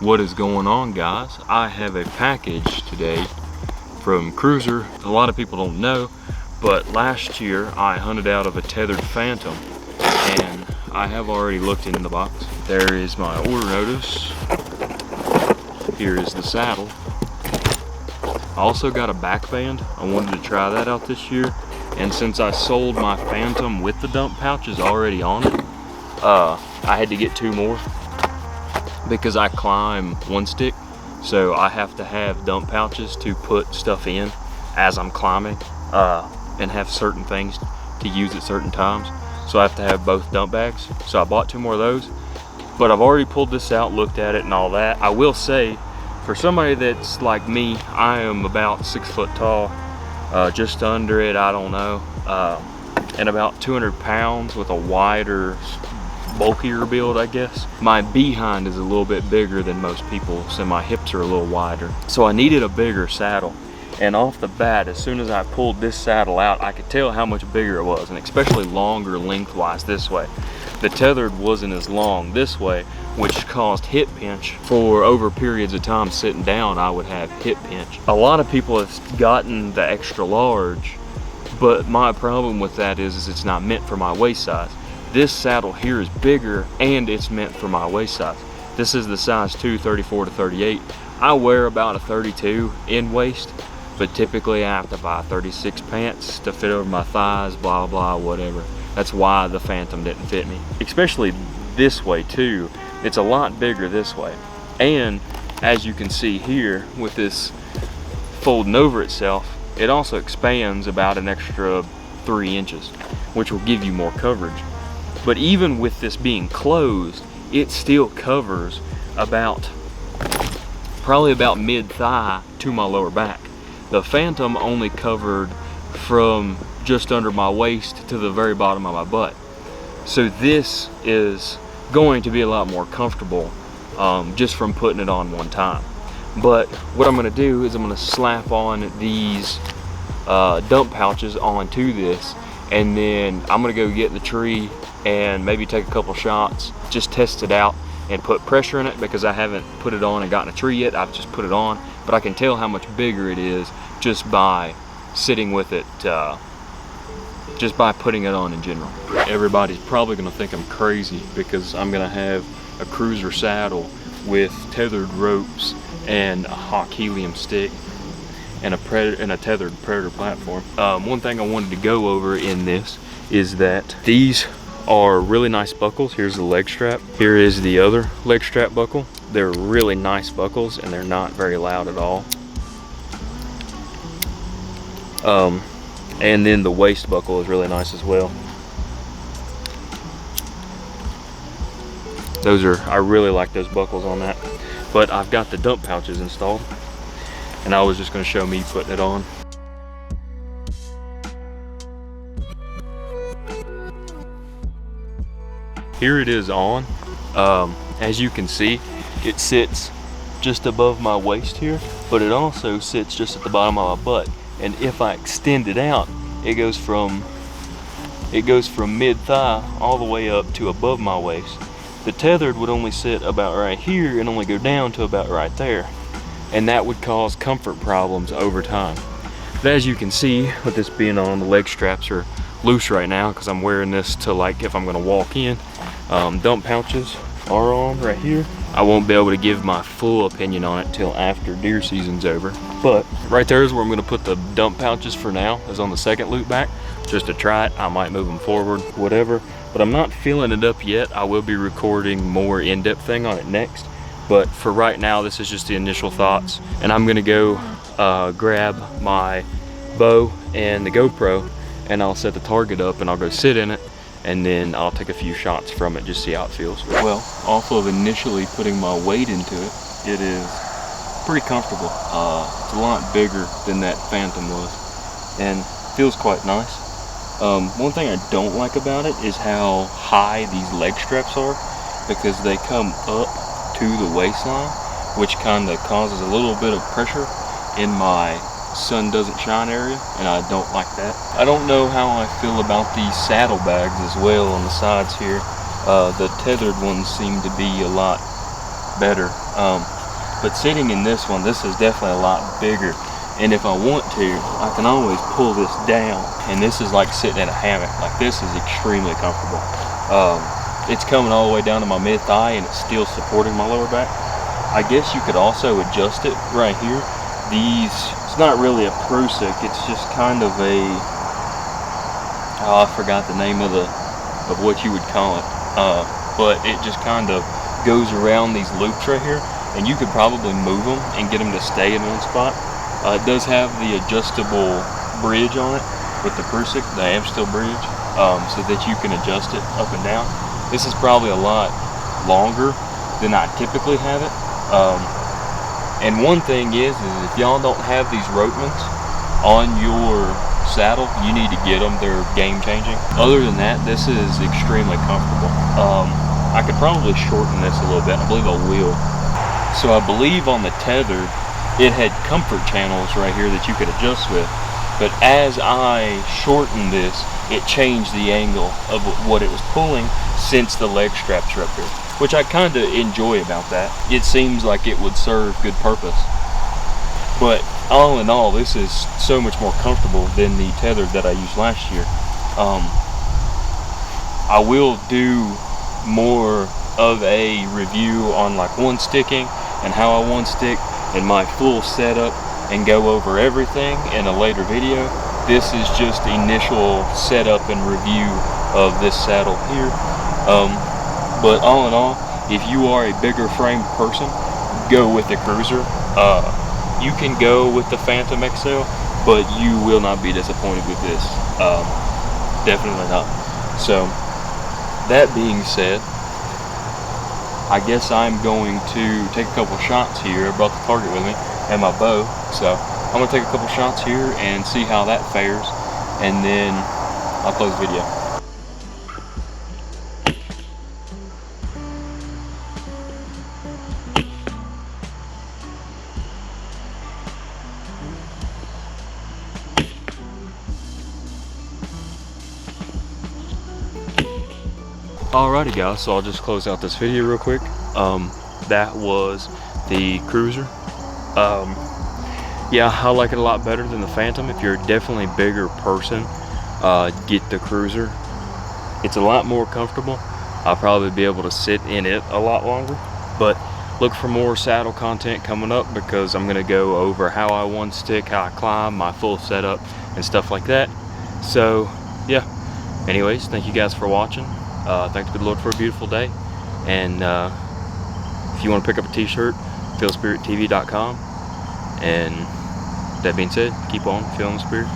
What is going on, guys? I have a package today from CRUZR. A lot of people don't know, but last year I hunted out of a tethered Phantom, and I have already looked in the box. There is my order notice. Here is the saddle. I also got a back band. I wanted to try that out this year, and since I sold my Phantom with the dump pouches already on it, I had to get 2 more because I climb one stick, so I have to have dump pouches to put stuff in as I'm climbing, and have certain things to use at certain times. So I have to have both dump bags. So I bought 2 more of those, but I've already pulled this out, looked at it and all that. I will say, for somebody that's like me, I am about 6 foot tall, just under it, I don't know, and about 200 pounds with a wider, bulkier build, I guess. My behind is a little bit bigger than most people, so my hips are a little wider. So I needed a bigger saddle, and off the bat, as soon as I pulled this saddle out, I could tell how much bigger it was, and especially longer lengthwise this way. The tethered wasn't as long this way, which caused hip pinch. For over periods of time sitting down, I would have hip pinch. A lot of people have gotten the extra large, but my problem with that is it's not meant for my waist size. This saddle here is bigger, and it's meant for my waist size. This is the size 2, 34 to 38. I wear about a 32 in waist, but typically I have to buy 36 pants to fit over my thighs, blah, blah, whatever. That's why the Phantom didn't fit me. Especially this way too. It's a lot bigger this way. And as you can see here, with this folding over itself, it also expands about an extra 3 inches, which will give you more coverage. But even with this being closed, it still covers probably about mid-thigh to my lower back. The Phantom only covered from just under my waist to the very bottom of my butt. So this is going to be a lot more comfortable just from putting it on one time. But what I'm gonna do is I'm gonna slap on these dump pouches onto this, and then I'm gonna go get in the tree and maybe take a couple shots, just test it out and put pressure in it, because I haven't put it on and gotten a tree yet. I've just put it on, but I can tell how much bigger it is just by sitting with it, just by putting it on in general. Everybody's probably gonna think I'm crazy because I'm gonna have a CRUZR saddle with tethered ropes and a Hawk helium stick and a tethered Predator platform. One thing I wanted to go over in this is that these are really nice buckles. Here's the leg strap. Here is the other leg strap buckle. They're really nice buckles, and they're not very loud at all. And then the waist buckle is really nice as well. I really like those buckles on that. But I've got the dump pouches installed, and I was just gonna show me putting it on. Here it is on. As you can see, it sits just above my waist here, but it also sits just at the bottom of my butt. And if I extend it out, it goes from mid-thigh all the way up to above my waist. The tethered would only sit about right here and only go down to about right there, and that would cause comfort problems over time. But as you can see, with this being on, the leg straps are loose right now because I'm wearing this to, like, if I'm gonna walk in. Dump pouches are on right here. I won't be able to give my full opinion on it till after deer season's over, but right there is where I'm gonna put the dump pouches for now, is on the second loop back, just to try it. I might move them forward, whatever, but I'm not filling it up yet. I will be recording more in-depth thing on it next, but for right now, this is just the initial thoughts, and I'm gonna go grab my bow and the GoPro, and I'll set the target up and I'll go sit in it, and then I'll take a few shots from it, just see how it feels. Well, off of initially putting my weight into it, it is pretty comfortable. It's a lot bigger than that Phantom was, and feels quite nice. One thing I don't like about it is how high these leg straps are, because they come up to the waistline, which kind of causes a little bit of pressure in my sun doesn't shine area, and I don't like that. I don't know how I feel about these saddle bags as well on the sides here. The tethered ones seem to be a lot better But sitting in this one, this is definitely a lot bigger. And if I want to, I can always pull this down. And this is like sitting in a hammock. Like, this is extremely comfortable. It's coming all the way down to my mid-thigh, and it's still supporting my lower back. I guess you could also adjust it right here. It's not really a CRUZR, it's just kind of a, I forgot the name of what you would call it. But it just kind of goes around these loops right here, and you could probably move them and get them to stay in one spot. It does have the adjustable bridge on it with the CRUZR, the Amstel bridge, so that you can adjust it up and down. This is probably a lot longer than I typically have it. And one thing is if y'all don't have these Rotemans on your saddle, you need to get them. They're game changing. Other than that, this is extremely comfortable. I could probably shorten this a little bit. I believe I will. So I believe on the Tether, it had comfort channels right here that you could adjust with. But as I shortened this, it changed the angle of what it was pulling since the leg straps are up here, which I kind of enjoy about that. It seems like it would serve good purpose. But all in all, this is so much more comfortable than the Tether that I used last year. I will do more of a review on like one sticking and how I one stick and my full setup and go over everything in a later video. This is just the initial setup and review of this saddle here. But all in all, if you are a bigger frame person, go with the CRUZR. You can go with the Phantom XL, but you will not be disappointed with this. Definitely not. So, that being said, I guess I'm going to take a couple shots here. I brought the target with me and my bow, so I'm going to take a couple shots here and see how that fares, and then I'll close the video. Alrighty guys, so I'll just close out this video real quick. That was the CRUZR. Yeah, I like it a lot better than the Phantom. If you're definitely a bigger person, get the CRUZR. It's a lot more comfortable. I'll probably be able to sit in it a lot longer, but look for more saddle content coming up, because I'm gonna go over how I one stick, how I climb, my full setup and stuff like that. So yeah, anyways, thank you guys for watching. Thank the good Lord for a beautiful day. And if you want to pick up a t-shirt, feelspiриttv.com. And that being said, keep on feeling the spirit.